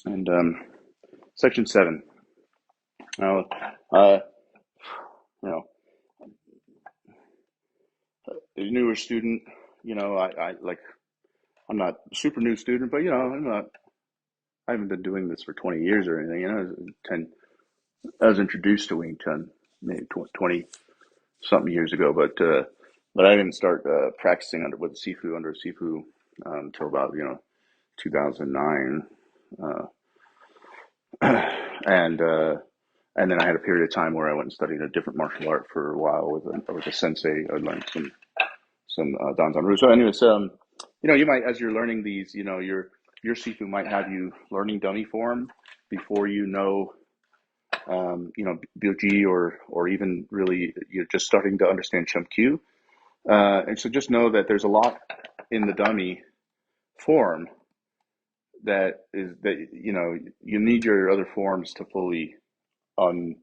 And section 7. Now, uh, you know, a newer student, I like, I'm not a super new student, but I haven't been doing this for 20 years or anything. 10, I was introduced to Wing Chun maybe 20 something years ago, but I didn't start practicing under a Sifu until about 2009, uh, and and then I had a period of time where I went and studied a different martial art for a while with a sensei. I learned some Danzan. So, anyways, you might, as you're learning these, your Sifu might have you learning dummy form before Byoji, or even really you're just starting to understand Chum Q. And so just know that there's a lot in the dummy form that you need your other forms to fully un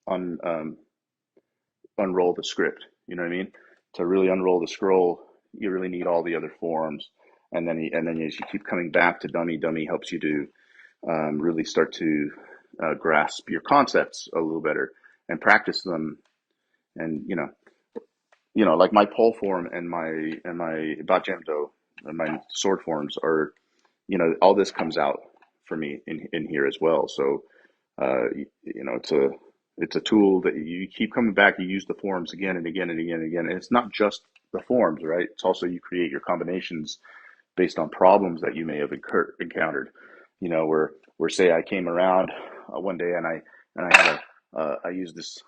un unroll the script. You know what I mean? To really unroll the scroll, you really need all the other forms, and then as you keep coming back to dummy, dummy helps you to really start to grasp your concepts a little better and practice them. And like my pole form and my bajendo and my sword forms are, all this comes out for me in here as well. So it's a tool that you keep coming back. You use the forms again and again and again and again. And it's not just the forms, right? It's also you create your combinations based on problems that you may have encountered. Where say I came around one day and I had I used this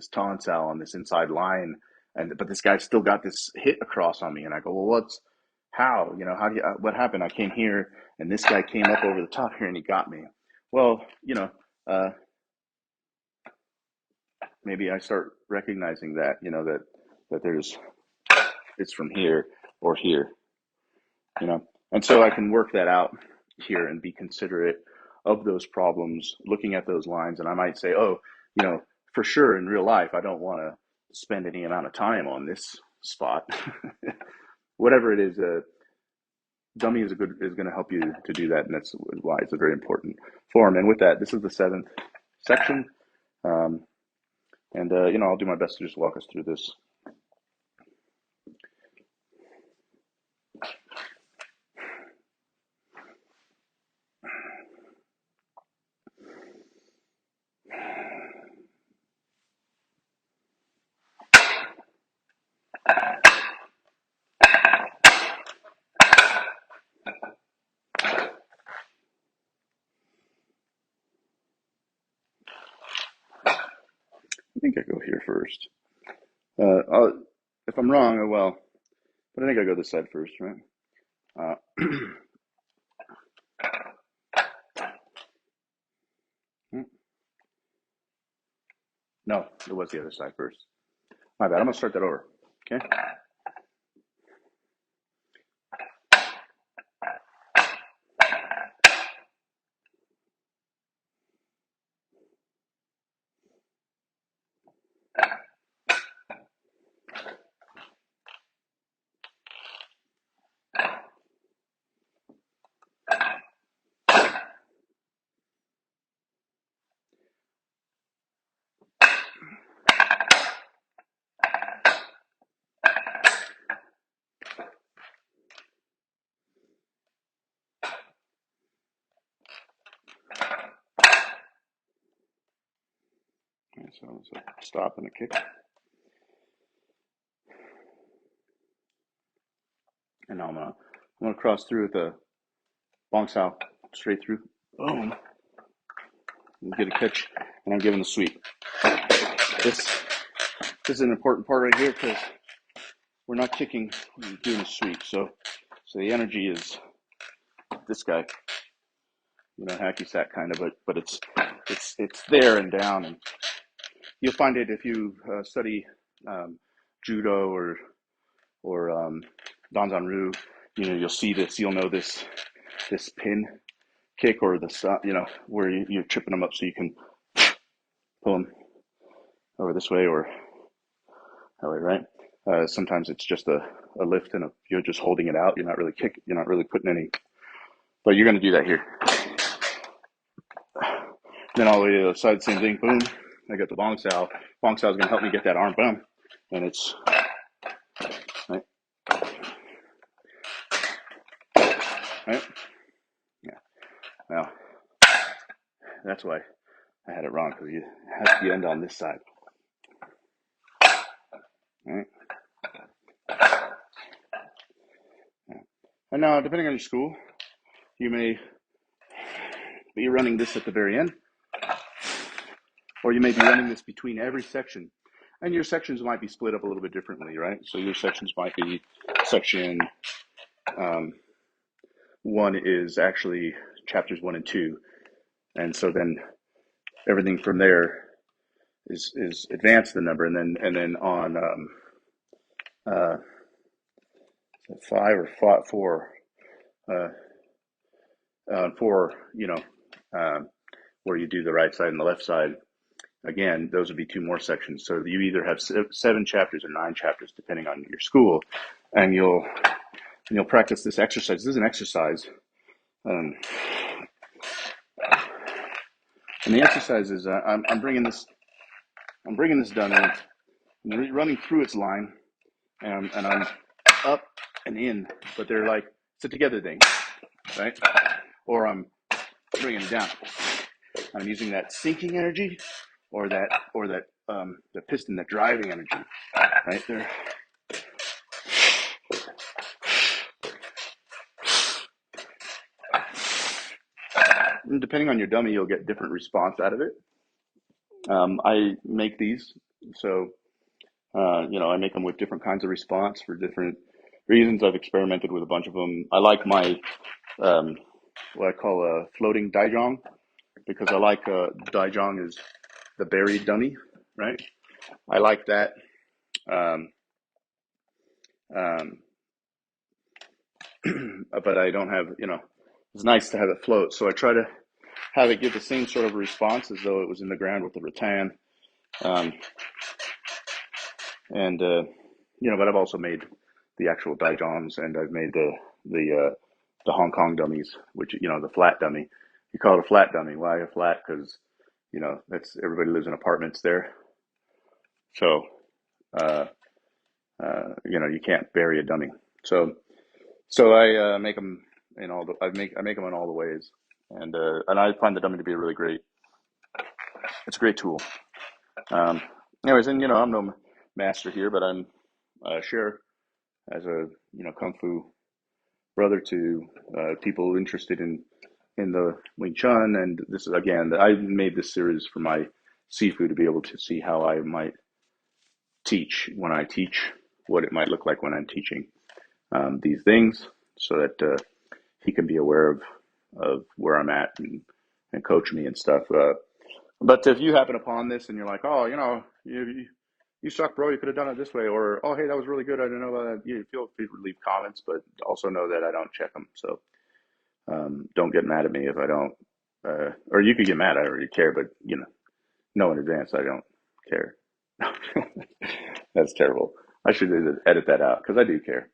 tonsal on this inside line, but this guy still got this hit across on me, and I go, well, how do you what happened? I came here and this guy came up over the top here and he got me. Well, uh, maybe I start recognizing that that there's it's from here or here, and so I can work that out here and be considerate of those problems, looking at those lines, and I might say, oh, for sure in real life, I don't want to spend any amount of time on this spot. Whatever it is, dummy is going to help you to do that, and that's why it's a very important form. And with that, this is the 7th section, um, and I'll do my best to just walk us through this. I think I go here first. If I'm wrong, oh well, but I think I go this side first, right? Uh, no, it was the other side first. My bad. I'm gonna start that over. Okay. Okay, so it's a stop and a kick, and I'm gonna cross through with the bong sao straight through. Boom. And get a catch, and I'm giving the sweep. This this is an important part right here because we're not kicking, we're doing a sweep. So the energy is this guy, hacky sack kind of, but it's there and down, and you'll find it if you study judo or danzanru. You'll see this. You'll know this pin kick or this where you're tripping them up so you can pull them over this way or that way, right? Sometimes it's just a lift and you're just holding it out. You're not really kicking. You're not really putting any. But you're going to do that here. Then all the way to the other side, same thing. Boom. I got the bong sao. Bong sao is going to help me get that arm. Boom. And it's right. Right. Yeah. Now that's why I had it wrong, because you have to end on this side. Right. Yeah. And now, depending on your school, you may be running this at the very end, or you may be running this between every section. And your sections might be split up a little bit differently, right? So your sections might be section one is actually chapters 1 and 2, and so then everything from there is advanced the number, and then on 5 or 4, 4, where you do the right side and the left side. Again, those would be 2 more sections. So you either have 7 chapters or 9 chapters, depending on your school, and you'll practice this exercise. This is an exercise, and the exercise is I'm bringing this down and I'm running through its line, and I'm up and in, but they're like, it's a together thing, right? Or I'm bringing it down. I'm using that sinking energy, or that the piston, that driving energy, right there. And depending on your dummy, you'll get different response out of it. I make these, so I make them with different kinds of response for different reasons. I've experimented with a bunch of them. I like my what I call a floating daijong, because I like daijong is the buried dummy, right? I like that. Um, um, but I don't have, it's nice to have it float. So I try to have it give the same sort of response as though it was in the ground with the rattan. But I've also made the actual daijongs, and I've made the Hong Kong dummies, which, the flat dummy. You call it a flat dummy. Why a flat? Because, that's, everybody lives in apartments there. So, you can't bury a dummy. So I make them in all the I make them in all the ways, and I find the dummy to be a really great. It's a great tool. Um, Anyways, and I'm no master here, but I'm share as a kung fu brother to people interested in the Wing Chun, and this is, again, I made this series for my Sifu to be able to see how I might teach when I teach, what it might look like when I'm teaching these things, so that he can be aware of where I'm at, and coach me and stuff. But if you happen upon this and you're like, oh, you suck, bro, you could have done it this way, or, oh, hey, that was really good, I didn't know about that. You feel free to leave comments, but also know that I don't check them. So don't get mad at me if I don't, or you could get mad, I don't really care, but know in advance I don't care. That's terrible. I should edit that out, because I do care.